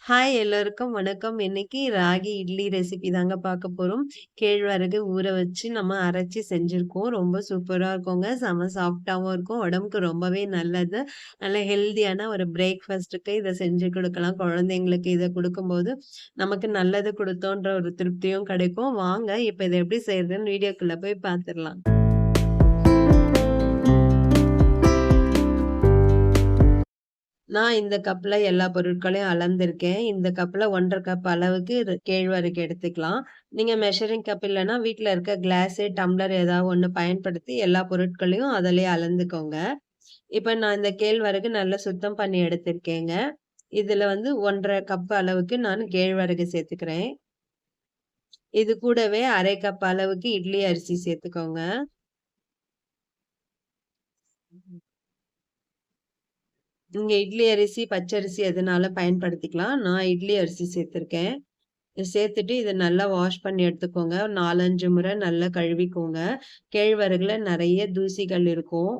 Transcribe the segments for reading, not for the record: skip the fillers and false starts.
Hi எல்லாருக்கும் வணக்கம். இன்னைக்கு ராகி இட்லி ரெசிபி தாங்க பார்க்க போறோம். கேழ்வரகு ஊற வச்சு நம்ம அரைச்சு செஞ்சிருக்கோம். ரொம்ப சூப்பரா இருக்குங்க. செம சாஃப்ட்டாவும் இருக்கும். உடம்புக்கு ரொம்பவே நல்லது. நல்ல ஹெல்தியான ஒரு பிரேக்ஃபாஸ்ட்டுக்கு இத செஞ்சு குடுக்கலாம். குழந்தைங்களுக்கு இத குடுக்கும்போது, நமக்கு நல்லது குடுத்தோன்ற ஒரு திருப்தியும் கிடைக்கும். வாங்க இப்ப இத எப்படி செய்றதுன்னு வீடியோக்குள்ள போய் பார்த்துரலாம். நான் இந்த கப்ல எல்லா பொருட்களையும் அளந்திருக்கேன். இந்த கப்ல 1 1/2 கப் அளவுக்கு கேழ்வரகு எடுத்துக்கலாம். நீங்க மெஷரிங் கப் இல்லன்னா, வீட்ல இருக்க கிளாஸு, டம்ளர் ஏதாவது ஒண்ணு பயன்படுத்தி எல்லா பொருட்களையும் அதிலயே அளந்துக்கோங்க. இப்ப நான் இந்த கேழ்வரகு நல்லா சுத்தம் பண்ணி எடுத்திருக்கேங்க. இதுல வந்து 1 1/2 கப் அளவுக்கு நான் கேழ்வரகு சேர்த்துக்கிறேன். இது கூடவே 1/2 கப் அளவுக்கு இட்லி அரிசி சேர்த்துக்கோங்க. நீங்க இட்லி அரிசி, பச்சரிசி எதுனாலும் பயன்படுத்திக்கலாம். நான் இட்லி அரிசி சேர்த்துருக்கேன். சேர்த்துட்டு இத நல்லா வாஷ் பண்ணி எடுத்துக்கோங்க. 4, 5 முறை நல்லா கழுவிக்கோங்க. கேழ்வரகுல நெறைய தூசிகள் இருக்கும்.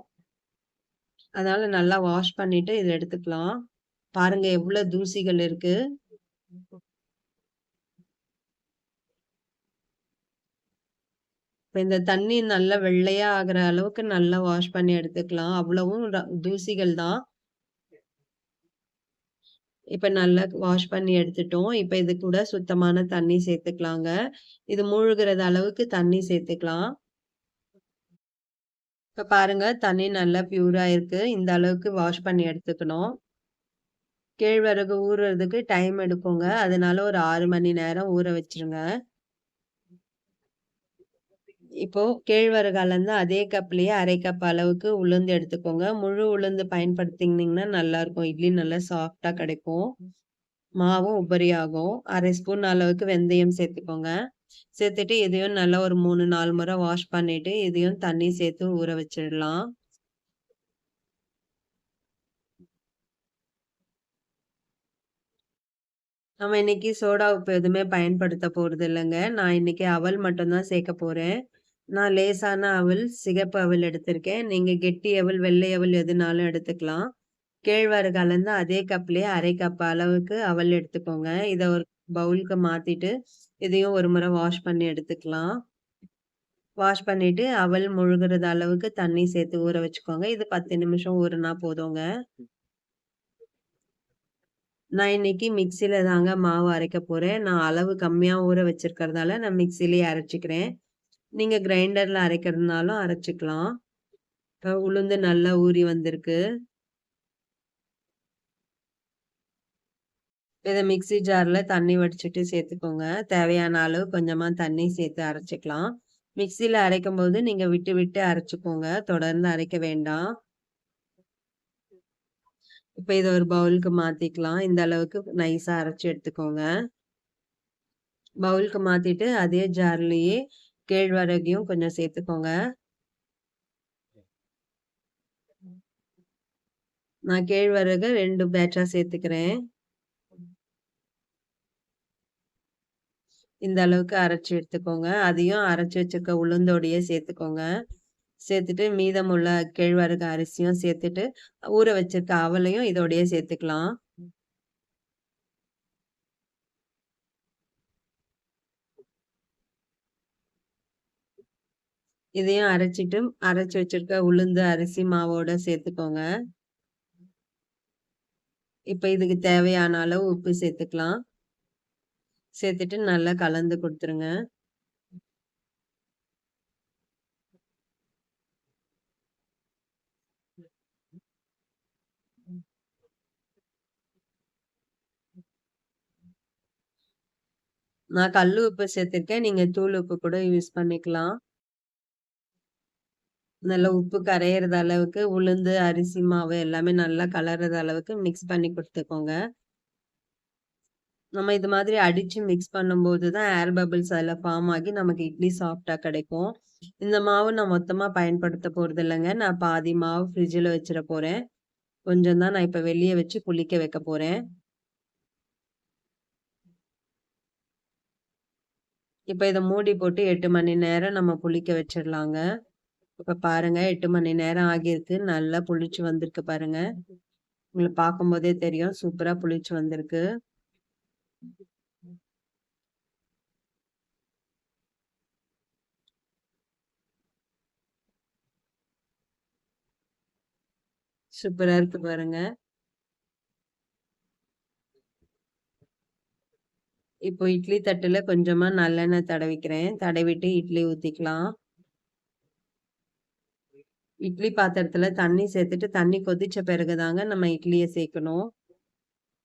அதனால நல்லா வாஷ் பண்ணிட்டு இத எடுத்துக்கலாம். பாருங்க எவ்ளோ தூசிகள் இருக்கு. இப்ப இந்த தண்ணி நல்லா வெள்ளையா ஆகுற அளவுக்கு நல்லா வாஷ் பண்ணி எடுத்துக்கலாம். அவ்வளவும் தூசிகள் தான். இப்ப நல்லா வாஷ் பண்ணி எடுத்துட்டோம். இப்ப இது கூட சுத்தமான தண்ணி சேர்த்துக்கலாங்க. இது மூழ்குறது அளவுக்கு தண்ணி சேர்த்துக்கலாம். இப்ப பாருங்க தண்ணி நல்லா பியூரா இருக்கு. இந்த அளவுக்கு வாஷ் பண்ணி எடுத்துக்கணும். கேழ்வரகு ஊறுறதுக்கு டைம் எடுக்குங்க. அதனால ஒரு 6 மணி நேரம் ஊற வச்சுருங்க. இப்போ கேழ்வரகு அளந்து அதே கப்லயே 1/2 கப் அளவுக்கு உளுந்து எடுத்துக்கோங்க. முழு உளுந்து பயன்படுத்தினீங்கன்னா நல்லாருக்கும். இட்லி நல்லா சாஃப்ட்டா கிடைக்கும். மாவும் உபரி ஆகும். 1/2 ஸ்பூன் அளவுக்கு வெந்தயம் சேர்த்துக்கோங்க. சேர்த்துட்டு இதையும் நல்லா ஒரு 3, 4 முறை வாஷ் பண்ணிட்டு, இதையும் தண்ணி சேர்த்து ஊற வச்சிடலாம். நம்ம இன்னைக்கு சோடா உப்பு எதுவுமே பயன்படுத்த போறது இல்லங்க. நான் இன்னைக்கு அவல் மட்டும் தான் சேர்க்க போறேன். நான் லேசான அவல், சிகப்பு அவல் எடுத்திருக்கேன். நீங்க கெட்டி அவல், வெள்ளை அவல் எதுனாலும் எடுத்துக்கலாம். கேழ்வரகு அளந்து அதே கப்லயே 1/2 கப் அளவுக்கு அவல் எடுத்துக்கோங்க. இத ஒரு பவுலுக்கு மாத்திட்டு, இதையும் ஒரு முறை வாஷ் பண்ணி எடுத்துக்கலாம். வாஷ் பண்ணிட்டு அவல் முழுகுறது அளவுக்கு தண்ணி சேர்த்து ஊற வச்சுக்கோங்க. இது 10 நிமிஷம் ஊறுனா போதுங்க. நான் இன்னைக்கு மிக்ஸில தாங்க மாவு அரைக்க போறேன். நான் அளவு கம்மியா ஊற வச்சிருக்கிறதால நான் மிக்ஸிலயே அரைச்சுக்கிறேன். நீங்க கிரைண்டர்ல அரைக்கிறதுனாலும் அரைச்சுக்கலாம். இப்ப உளுந்து நல்லா ஊறி வந்திருக்கு. இத மிக்ஸி ஜார்ல தண்ணி வடிச்சுட்டு சேர்த்துக்கோங்க. தேவையான அளவு கொஞ்சமா தண்ணி சேர்த்து அரைச்சுக்கலாம். மிக்ஸில அரைக்கும்போது நீங்க விட்டு விட்டு அரைச்சுக்கோங்க. தொடர்ந்து அரைக்க வேண்டாம். இப்ப இத ஒரு பவுலுக்கு மாத்திக்கலாம். இந்த அளவுக்கு நைஸா அரைச்சு எடுத்துக்கோங்க. பவுலுக்கு மாத்திட்டு அதே ஜார்லயே கேழ்வரகையும் கொஞ்சம் சேர்த்துக்கோங்க. நான் கேழ்வரக 2 பேட்சா சேர்த்துக்கிறேன். இந்த அளவுக்கு அரைச்சு எடுத்துக்கோங்க. அதையும் அரைச்சு வச்சிருக்க உளுந்தோடயே சேர்த்துக்கோங்க. சேர்த்துட்டு மீதமுள்ள கேழ்வரகு அரிசியும் சேர்த்துட்டு, ஊற வச்சிருக்க அவலையும் இதோடயே சேர்த்துக்கலாம். இதையும் அரைச்சுட்டு, அரைச்சு வச்சிருக்க உளுந்து, அரிசி மாவோட சேர்த்துக்கோங்க. இப்ப இதுக்கு தேவையான அளவு உப்பு சேர்த்துக்கலாம். சேர்த்துட்டு நல்லா கலந்து குடுத்துருங்க. நான் கல்லு உப்பு சேர்த்திருக்கேன். நீங்க தூள் உப்பு கூட யூஸ் பண்ணிக்கலாம். நல்லா உப்பு கரையிறது அளவுக்கு உளுந்து, அரிசி மாவு எல்லாமே நல்லா கலர்றது அளவுக்கு மிக்ஸ் பண்ணி குடுத்துக்கோங்க. நம்ம இது மாதிரி அடிச்சு மிக்ஸ் பண்ணும்போது தான் ஏர் பபிள்ஸ் அதுல ஃபார்ம் ஆகி நமக்கு இட்லி சாஃப்ட்டா கிடைக்கும். இந்த மாவு நான் மொத்தமா பயன்படுத்த போறது இல்லங்க. நான் பாதி மாவு ஃப்ரிட்ஜ்ல வச்சிட போறேன். கொஞ்சம் தான் நான் இப்ப வெளிய வச்சு புளிக்க வைக்க போறேன். இப்ப இத மூடி போட்டு 8 மணி நேரம் நம்ம புளிக்க வச்சிடலாங்க. இப்ப பாருங்க 8 மணி நேரம் ஆகியிருக்கு. நல்லா புளிச்சு வந்திருக்கு பாருங்க. உங்களுக்கு பார்க்கும்போதே தெரியும். சூப்பரா புளிச்சு வந்திருக்கு. சூப்பரா இருக்கு பாருங்க. இப்போ இட்லி தட்டுல கொஞ்சமா நல்லெண்ணெய் தடவிக்கிறேன். தடவிட்டு இட்லி ஊத்திக்கலாம். இட்லி பாத்திரத்துல தண்ணி சேர்த்துட்டு, தண்ணி கொதிச்ச பிறகு தாங்க நம்ம இட்லிய சேர்க்கணும்.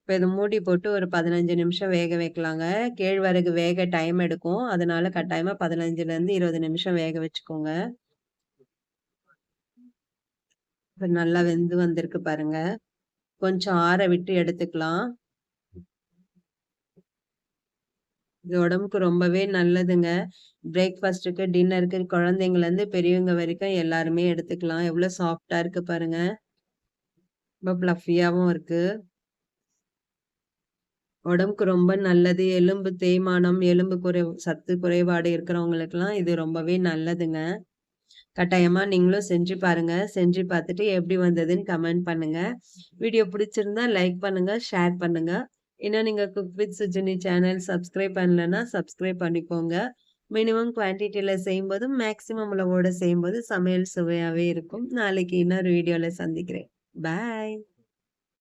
இப்ப இத மூடி போட்டு ஒரு 15 நிமிஷம் வேக வைக்கலாங்க. கேழ்வரகு வேக டைம் எடுக்கும். அதனால கட்டாயமா 15லருந்து 20 நிமிஷம் வேக வச்சுக்கோங்க. இப்ப நல்லா வெந்து வந்திருக்கு பாருங்க. கொஞ்சம் ஆற விட்டு எடுத்துக்கலாம். இது உடம்புக்கு ரொம்பவே நல்லதுங்க. பிரேக்ஃபாஸ்ட்டுக்கு, டின்னருக்கு குழந்தைங்கள்லேருந்து பெரியவங்க வரைக்கும் எல்லாருமே எடுத்துக்கலாம். எவ்ளோ சாஃப்ட்டா இருக்கு பாருங்க. ரொம்ப ஃப்ளஃபியாவும் இருக்கு. உடம்புக்கு ரொம்ப நல்லது. எலும்பு தேய்மானம், எலும்பு சத்து குறைபாடு இருக்கிறவங்களுக்கெல்லாம் இது ரொம்பவே நல்லதுங்க. கட்டாயமா நீங்களும் செஞ்சு பாருங்க. செஞ்சு பார்த்துட்டு எப்படி வந்ததுன்னு கமெண்ட் பண்ணுங்க. வீடியோ பிடிச்சிருந்தா லைக் பண்ணுங்க, ஷேர் பண்ணுங்க. இன்னும் நீங்க cook with Sujini channel subscribe பண்ணலன்னா, சப்ஸ்கிரைப் பண்ணிக்கோங்க. மினிமம் குவான்டிட்டில செய்யும்போது, மேக்ஸிமம் அளவோட செய்யும்போது சமையல் சுவையாவே இருக்கும். நாளைக்கு இன்னொரு வீடியோல சந்திக்கிறேன். பாய்.